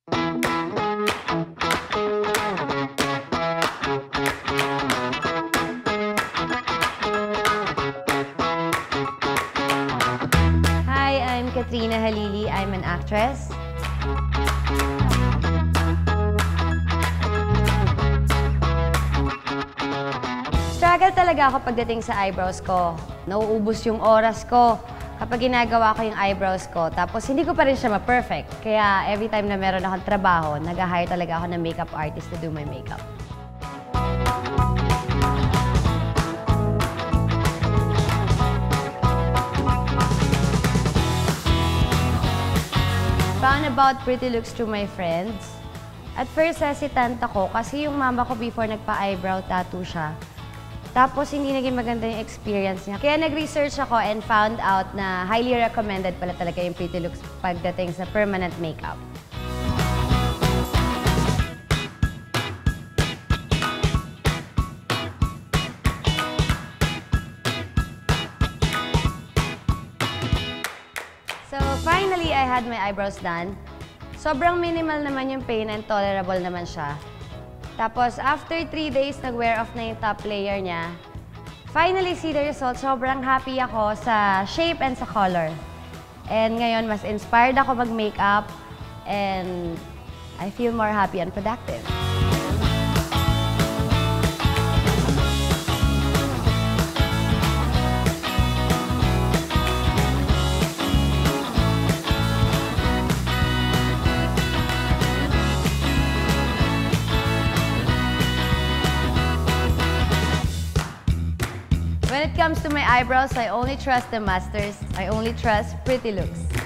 Hi, I'm Katrina Halili. I'm an actress. Struggle talaga ako pagdating sa eyebrows ko. Nauubos yung oras ko kapag ginagawa ko yung eyebrows ko. Tapos hindi ko pa rin siya ma-perfect. Kaya every time na meron akong trabaho, nag-hire talaga ako ng makeup artist to do my makeup. Found about Pretty Looks through my friends. At first, hesitant ako kasi yung mama ko before nagpa-eyebrow tattoo siya. Tapos, hindi naging maganda yung experience niya. Kaya nag-research ako and found out na highly recommended pala talaga yung Pretty Looks pagdating sa permanent makeup. So, finally, I had my eyebrows done. Sobrang minimal naman yung pain and tolerable naman siya. Tapos, after 3 days, nag-wear off na yung top layer niya. Finally, see the result. Sobrang happy ako sa shape and sa color. And ngayon, mas inspired ako mag-makeup. And I feel more happy and productive. When it comes to my eyebrows, I only trust the masters. I only trust Pretty Looks.